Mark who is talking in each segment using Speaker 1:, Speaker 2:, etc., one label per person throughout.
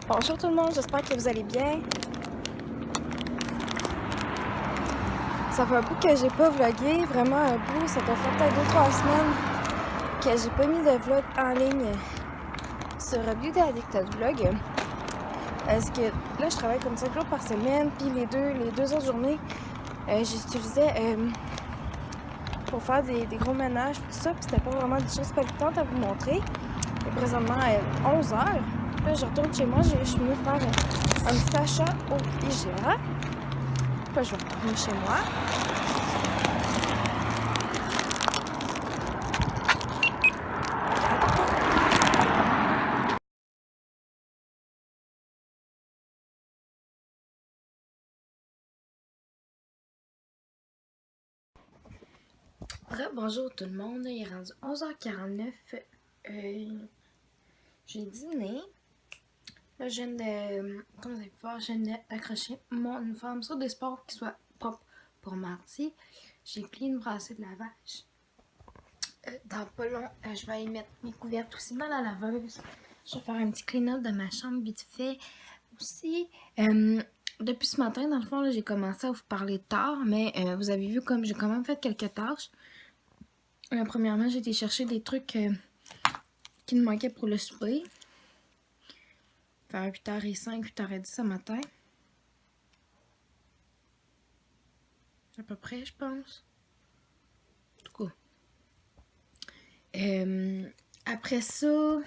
Speaker 1: Bonjour tout le monde, j'espère que vous allez bien. Ça fait un bout que j'ai pas vlogué, vraiment un bout. Ça doit faire peut-être 2-3 semaines que j'ai pas mis de vlog en ligne sur Beauty Addicted Vlog. Parce que là, je travaille comme 5 jours par semaine, puis les deux autres journées, j'utilisais pour faire des gros ménages, tout ça, puis c'était pas vraiment des choses palpitantes à vous montrer. Et présentement, à 11h, là, je retourne chez moi, je suis venue faire un petit achat au IGA. Là, je vais retourner chez moi. Bonjour tout le monde, il est rendu 11h49. J'ai dîné. Là, je viens de, comme vous avez pu voir, je viens d'accrocher mon uniforme sur des sports qui soit propre pour mardi. J'ai plié une brassée de lavage. Dans pas long, je vais y mettre mes couvertes aussi dans la laveuse. Je vais faire un petit clean-up de ma chambre vite fait aussi. Depuis ce matin, dans le fond, j'ai commencé à vous parler tard, mais vous avez vu comme j'ai quand même fait quelques tâches. Premièrement, j'ai été chercher des trucs qui me manquaient pour le souper. Vers 8h05, 8h10 ce matin. À peu près, je pense. En tout cas. Après ça,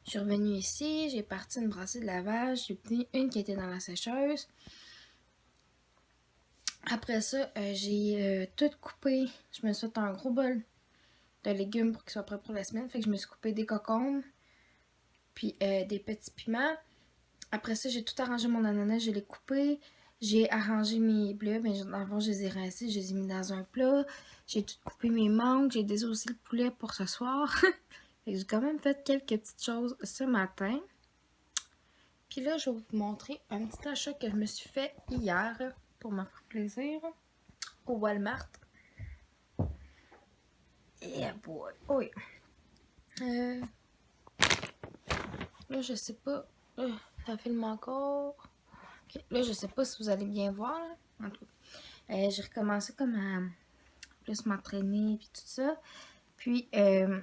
Speaker 1: je suis revenue ici. J'ai parti une brassée de lavage. J'ai pris une qui était dans la sécheuse. Après ça, j'ai tout coupé. Je me suis fait un gros bol de légumes pour qu'ils soient prêts pour la semaine. Fait que je me suis coupé des cocombes. Puis des petits piments. Après ça, j'ai tout arrangé mon ananas, je l'ai coupé. J'ai arrangé mes bleus, mais avant je les ai rincés, je les ai mis dans un plat. J'ai tout coupé mes mangues, j'ai désossé le poulet pour ce soir. Fait que j'ai quand même fait quelques petites choses ce matin. Puis là, je vais vous montrer un petit achat que je me suis fait hier pour me faire plaisir au Walmart. Yeah boy! Oui. Là, je sais pas. Ça filme encore. Okay. Là, je sais pas si vous allez bien voir. Là. En tout cas, j'ai recommencé comme à plus m'entraîner puis tout ça. Puis, je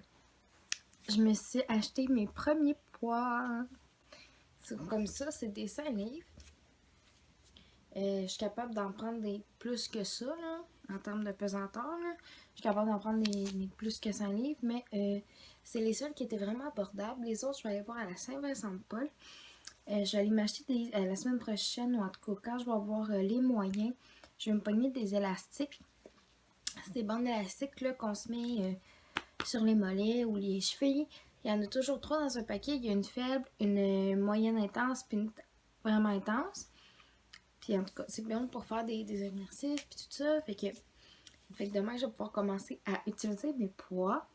Speaker 1: me suis acheté mes premiers poids. Comme ça, c'est des 5 livres. Je suis capable d'en prendre des plus que ça, là, en termes de pesanteur. Là. Je suis capable d'en prendre des plus que 5 livres, mais c'est les seuls qui étaient vraiment abordables. Les autres, je vais aller voir à la Saint-Vincent-de-Paul. Je vais aller m'acheter la semaine prochaine, ou en tout cas, quand je vais avoir les moyens, je vais me pogner des élastiques. C'est des bandes élastiques là, qu'on se met sur les mollets ou les chevilles. Il y en a toujours 3 dans un paquet. Il y a une faible, une moyenne intense, puis une vraiment intense. Puis en tout cas, c'est bien pour faire des exercices, puis tout ça. Fait que demain, je vais pouvoir commencer à utiliser mes poids.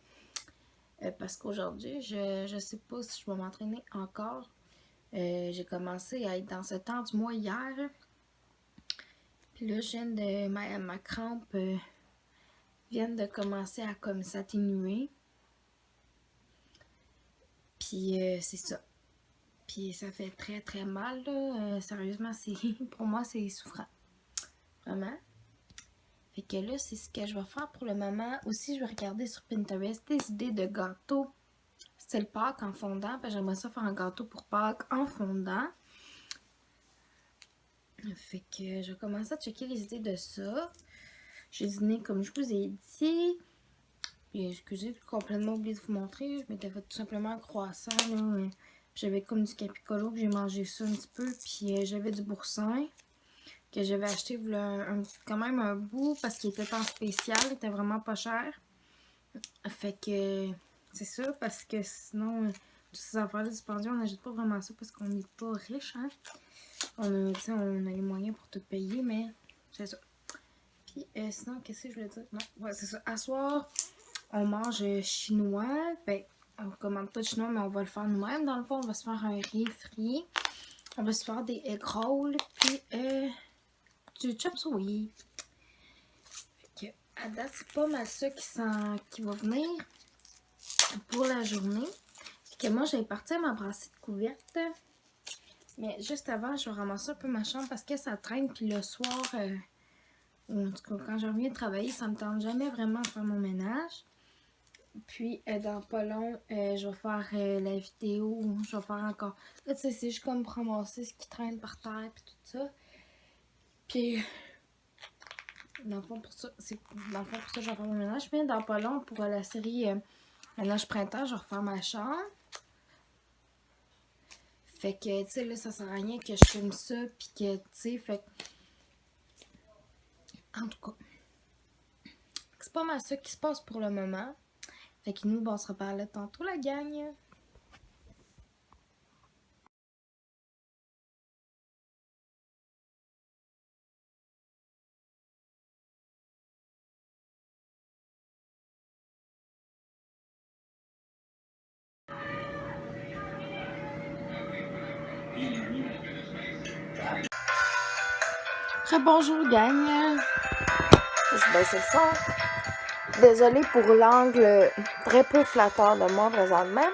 Speaker 1: Parce qu'aujourd'hui, je sais pas si je vais m'entraîner encore. J'ai commencé à être dans ce temps du mois hier. Puis là, je viens de ma crampe vient de commencer à comme s'atténuer. Puis c'est ça. Puis ça fait très très mal là. Sérieusement, c'est pour moi c'est souffrant. Vraiment. Fait que là, c'est ce que je vais faire pour le moment. Aussi, je vais regarder sur Pinterest des idées de gâteaux. C'est le Pâques en fondant. Parce que j'aimerais ça faire un gâteau pour Pâques en fondant. Fait que je vais commencer à checker les idées de ça. J'ai dîné comme je vous ai dit. Puis excusez, j'ai complètement oublié de vous montrer. Je m'étais fait tout simplement un croissant. Là. J'avais comme du capicolo, j'ai mangé ça un petit peu. Puis j'avais du boursin que j'avais acheté quand même un bout parce qu'il était en spécial. Il était vraiment pas cher. Fait que c'est ça parce que sinon, toutes ces affaires-là dispendieux, on n'achète pas vraiment ça parce qu'on n'est pas riche. Hein? On a les moyens pour tout payer, mais c'est ça. Puis sinon, qu'est-ce que je voulais dire? Non, ouais, c'est ça. À soir, on mange chinois. Ben, on commande pas de chinois, mais on va le faire nous-mêmes. Dans le fond, on va se faire un riz frit. On va se faire des egg rolls. Puis du chop suey. Fait que, à date, c'est pas mal ça qui va venir pour la journée. Fait que moi, j'avais parti à ma brassée de couvertes. Mais juste avant, je vais ramasser un peu ma chambre parce que ça traîne. Puis le soir, ou en tout cas, quand je reviens de travailler, ça me tente jamais vraiment de faire mon ménage. Puis dans pas long, je vais faire la vidéo. Je vais faire encore. Là, tu sais, c'est juste comme ramasser ce qui traîne par terre. Puis tout ça. Puis, dans le fond, pour ça, je vais faire mon ménage. Puis dans pas long, pour la série Ménage Printemps, je vais refaire ma chambre. Fait que, tu sais, là, ça sert à rien que je filme ça, puis que, tu sais, fait en tout cas, c'est pas mal ça qui se passe pour le moment. Fait que nous, bon, on se reparle tantôt, la gang. Bonjour, gang. Je baisse le son. Désolée pour l'angle très peu flatteur de moi présentement.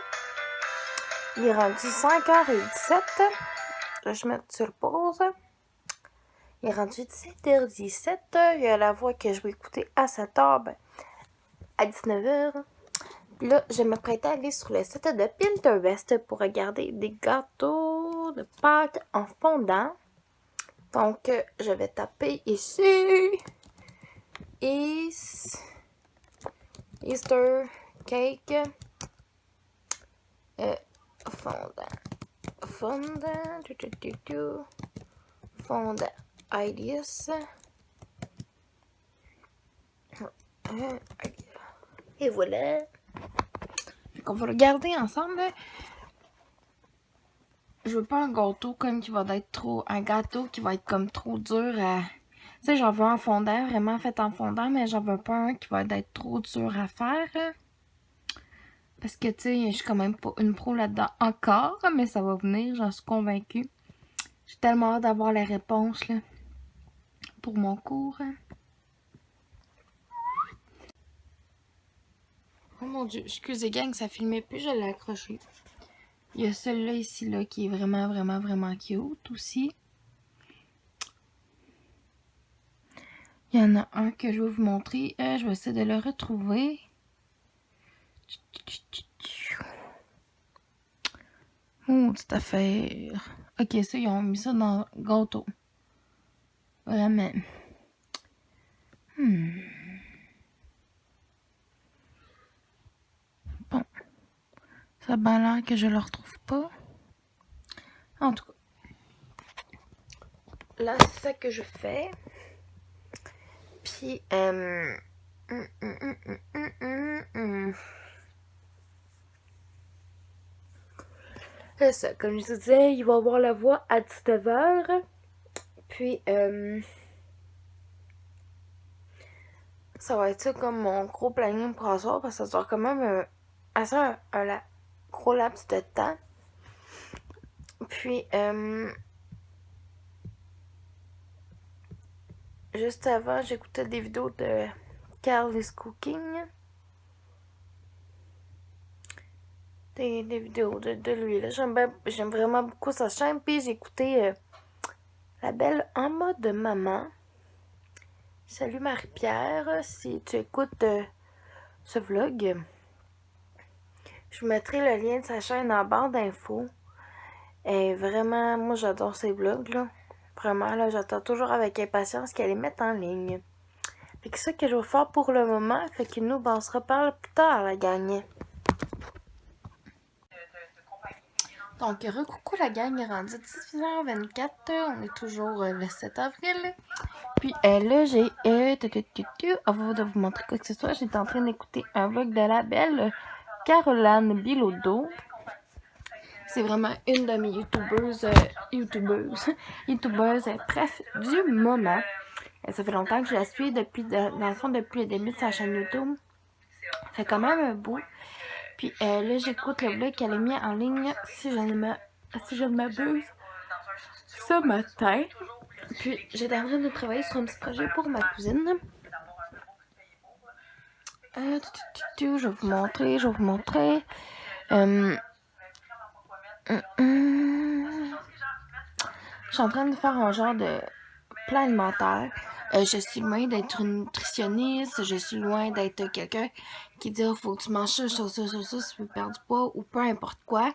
Speaker 1: Il est rendu 5h17. Je mets sur pause. Il est rendu 17h17. Il y a la voix que je vais écouter à 7h, ben, à 19h. Puis là, je vais m'apprêter à aller sur le site de Pinterest pour regarder des gâteaux de Pâques en fondant. Donc, je vais taper ici. Easter cake. Fondant. Fondant. Ideas. Et voilà. On va le garder ensemble. Je veux pas un gâteau comme qui va être trop. Un gâteau qui va être comme trop dur à. Tu sais, j'en veux un fondant, vraiment fait en fondant, mais j'en veux pas un qui va être trop dur à faire. Parce que, tu sais, je suis quand même pas une pro là-dedans encore, mais ça va venir, j'en suis convaincue. J'ai tellement hâte d'avoir les réponses, là, pour mon cours. Oh mon Dieu, excusez gang, ça filmait plus, je l'ai accroché. Il y a celui-là ici, là, qui est vraiment, vraiment, vraiment cute aussi. Il y en a un que je vais vous montrer. Je vais essayer de le retrouver. Oh, cette affaire. Ok, ça, ils ont mis ça dans le gâteau. Vraiment. Bon. Ça a bien l'air que je le retrouve pas. En tout cas. Là, c'est ça que je fais. Puis, c'est ça, comme je te disais, il va avoir la voix à 19h. Puis, ça va être ça comme mon gros planning pour ce soir, parce que ça sort quand même assez un gros laps de temps. Puis, juste avant, j'écoutais des vidéos de Carl is Cooking. Des vidéos de lui, là. J'aime vraiment beaucoup sa chaîne. Puis, j'ai écouté La Belle en mode maman. Salut Marie-Pierre, si tu écoutes ce vlog, je vous mettrai le lien de sa chaîne en barre d'infos. Et vraiment, moi j'adore ces vlogs là. Vraiment, là, j'attends toujours avec impatience qu'elle les mette en ligne. Fait que c'est ça que je vais faire pour le moment. Fait que nous, ben, on se reparle plus tard, la gang. Donc, recoucou la gang, est rendu 18h24. On est toujours le 7 avril. Puis là, j'ai... avant de vous montrer quoi que ce soit, j'étais en train d'écouter un vlog de la belle Caroline Bilodeau. C'est vraiment une de mes youtubeuses bref, du moment. Ça fait longtemps que je la suis, dans le fond, depuis le début de sa chaîne YouTube. Ça fait quand même un bout. Puis là, j'écoute le vlog qu'elle a mis en ligne, si je ne m'abuse, ce matin. Puis, j'étais en train de travailler sur un petit projet pour ma cousine. Je vais vous montrer. Je suis en train de faire un genre de plan alimentaire. Je suis loin d'être une nutritionniste, je suis loin d'être quelqu'un qui dit faut que tu manges ça, si tu veux perdre du poids ou peu importe quoi.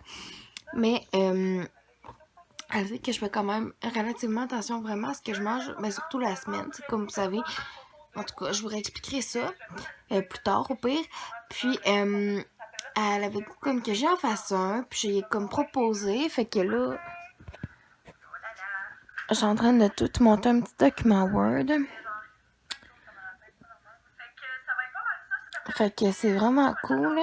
Speaker 1: Mais elle dit que je fais quand même relativement attention vraiment à ce que je mange, mais surtout la semaine, comme vous savez. En tout cas, je vous réexpliquerai ça plus tard au pire. Puis elle avait dit comme que j'en fasse un, puis j'ai comme proposé, fait que là, je suis en train de tout monter un petit document Word. Fait que c'est vraiment cool.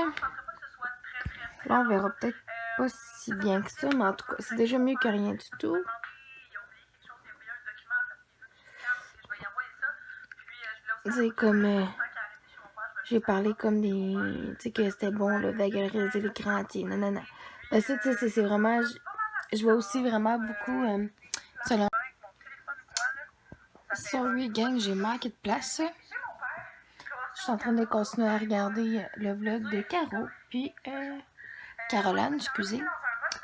Speaker 1: Là, on verra peut-être pas si bien que ça, mais en tout cas, c'est déjà mieux que rien du tout. C'est comme... j'ai parlé comme des... Tu sais, que c'était bon, le vulgariser les créatines, nanana. Ben ça, tu sais, c'est vraiment... Je vois aussi vraiment beaucoup... selon... Sorry, gang, j'ai manqué de place. Je suis en train de continuer à regarder le vlog de Caro, puis Caroline, excusez.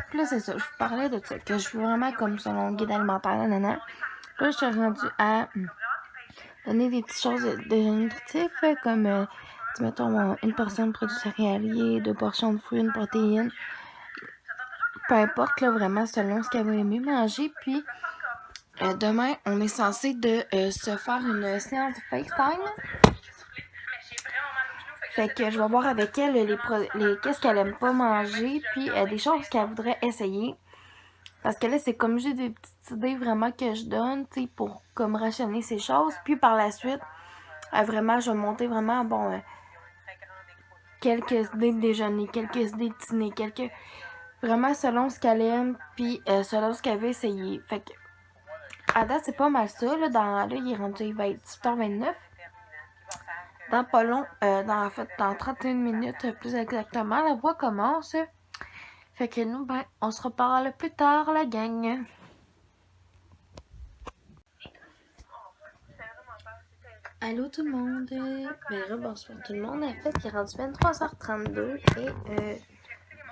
Speaker 1: Puis là, c'est ça, je vous parlais de ça, que je veux vraiment comme selon le guide alimentaire, nanana. Là, je suis rendue à donner des petites choses déjà nutritives, comme, mettons, une portion de produits céréaliers, 2 portions de fruits, une protéine. Peu importe, là, vraiment, selon ce qu'elle va aimer manger. Puis, demain, on est censé de se faire une séance de FaceTime. Fait que je vais voir avec elle qu'est-ce qu'elle aime pas manger, puis des choses qu'elle voudrait essayer. Parce que là, c'est comme j'ai des petites idées vraiment que je donne, tu sais, pour comme rationner ces choses. Puis par la suite, vraiment, je vais monter vraiment, bon, quelques idées de déjeuner, quelques idées de dîner, vraiment selon ce qu'elle aime, puis selon ce qu'elle veut essayer. Fait que, à date, c'est pas mal ça, là, il est rendu, il va être 18h29. Dans pas long, dans 31 minutes plus exactement, la voix commence. Fait que nous, ben, on se reparle plus tard, la gang. Allô tout le monde, bonsoir tout le monde. En fait, il est rendu 23h32 et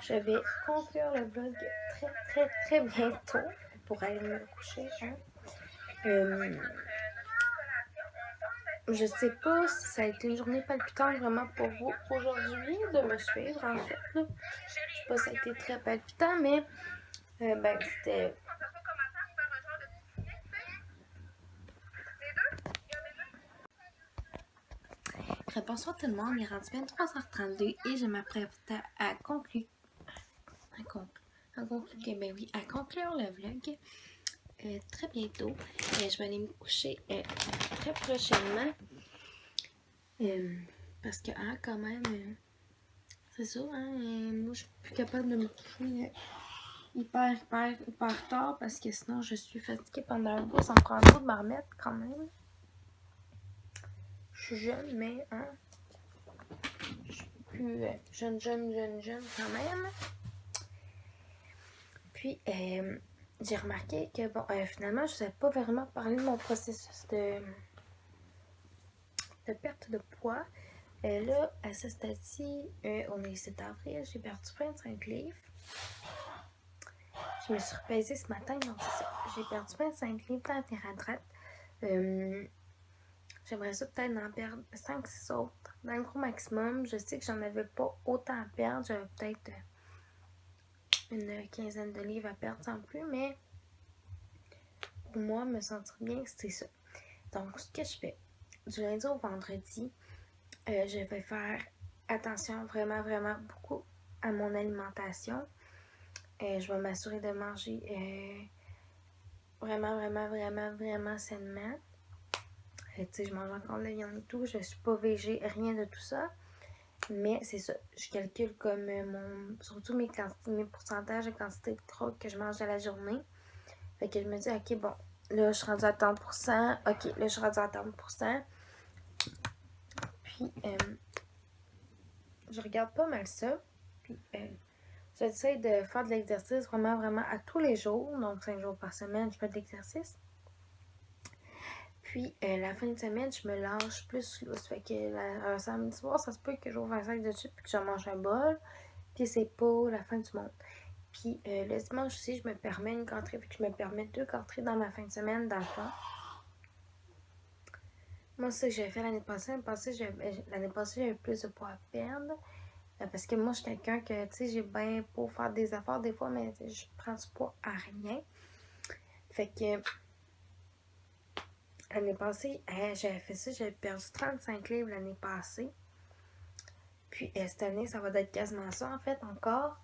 Speaker 1: je vais conclure le vlog très bientôt pour aller me coucher. Je sais pas si ça a été une journée palpitante vraiment pour vous aujourd'hui de me suivre en fait. Là. Je sais pas si ça a été très palpitant, mais ben c'était... Bonsoir tout le monde, il est rendu 23h32 et je m'apprête à conclure. À conclure le vlog très bientôt. Je vais aller me coucher très prochainement. Parce que, quand même, c'est ça, moi je suis plus capable de me coucher hyper tard parce que sinon je suis fatiguée pendant un bout. Ça me prend un bout de me remettre quand même. Je suis jeune, mais je suis plus jeune quand même. Puis, j'ai remarqué que, bon, finalement, je ne savais pas vraiment parler de mon processus de perte de poids. Là, à ce stade-ci, on est le 7 avril, j'ai perdu 25 livres. Je me suis repaisée ce matin, donc c'est ça. J'ai perdu 25 livres d'antihydrate. J'aimerais ça peut-être en perdre 5-6 autres. Dans le gros maximum, je sais que j'en avais pas autant à perdre. J'avais peut-être une quinzaine de livres à perdre sans plus, mais pour moi, me sentir bien, c'est ça. Donc, ce que je fais, du lundi au vendredi, je vais faire attention vraiment beaucoup à mon alimentation. Je vais m'assurer de manger vraiment sainement. Tu sais, je mange encore de la viande et tout. Je suis pas végé, rien de tout ça. Mais c'est ça. Je calcule comme surtout mes pourcentages de quantité de crottes que je mange à la journée. Fait que je me dis, ok, bon, là, je suis rendue à 30%. Ok, là, je suis rendue à 30%. Puis, je regarde pas mal ça. Puis, j'essaie de faire de l'exercice vraiment à tous les jours. Donc, 5 jours par semaine, je fais de l'exercice. Puis, la fin de semaine, je me lâche plus lousse. Fait que un samedi soir, ça se peut que j'ouvre un sac de chips et que je mange un bol. Puis, c'est pas la fin du monde. Puis le dimanche aussi, je me permets une gâterie, puis je me permets 2 gâteries dans ma fin de semaine, dans le fond. Moi, c'est ce que j'avais fait l'année passée. L'année passée, j'avais plus de poids à perdre. Parce que moi, je suis quelqu'un que, tu sais, j'ai bien beau faire des efforts des fois, mais je prends du poids à rien. Fait que l'année passée, j'avais fait ça, j'avais perdu 35 livres l'année passée. Puis cette année, ça va être quasiment ça, en fait, encore.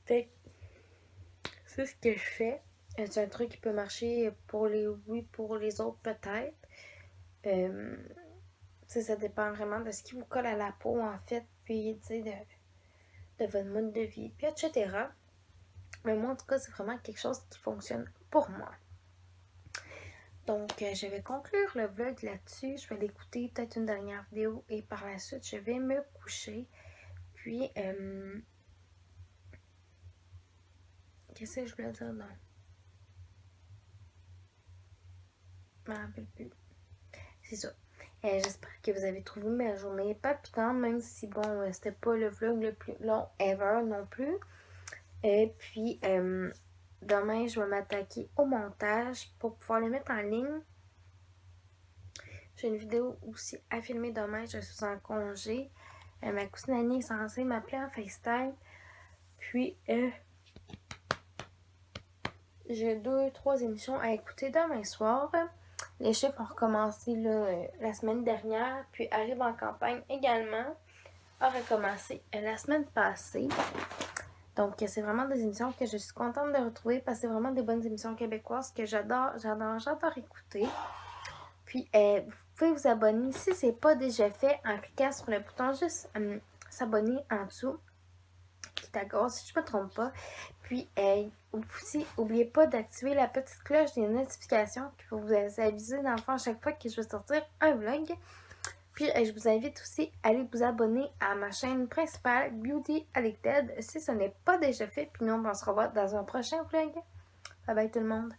Speaker 1: Fait que c'est ce que je fais. C'est un truc qui peut marcher pour les oui, pour les autres peut-être. Ça dépend vraiment de ce qui vous colle à la peau, en fait, puis, tu sais, de votre mode de vie, puis etc. Mais moi, en tout cas, c'est vraiment quelque chose qui fonctionne pour moi. Donc, je vais conclure le vlog là-dessus. Je vais l'écouter peut-être une dernière vidéo et par la suite, je vais me coucher. Puis, qu'est-ce que je voulais dire, non? Je me rappelle plus. C'est ça. J'espère que vous avez trouvé ma journée palpitante, même si, bon, c'était pas le vlog le plus long ever non plus. Et puis, demain, je vais m'attaquer au montage pour pouvoir le mettre en ligne. J'ai une vidéo aussi à filmer demain. Je suis en congé. Ma cousine Annie est censée m'appeler en FaceTime. Puis, j'ai 2-3 émissions à écouter demain soir. Les chiffres ont recommencé la semaine dernière. Puis, Arrive en campagne également a recommencé la semaine passée. Donc, c'est vraiment des émissions que je suis contente de retrouver parce que c'est vraiment des bonnes émissions québécoises que j'adore écouter. Puis, vous pouvez vous abonner si ce n'est pas déjà fait en cliquant sur le bouton juste s'abonner en dessous qui est à gauche, si je ne me trompe pas. Puis, aussi, n'oubliez pas d'activer la petite cloche des notifications qui va vous aviser dans le fond à chaque fois que je vais sortir un vlog. Puis, je vous invite aussi à aller vous abonner à ma chaîne principale, Beauty Addicted, si ce n'est pas déjà fait. Puis nous, on se revoit dans un prochain vlog. Bye bye tout le monde!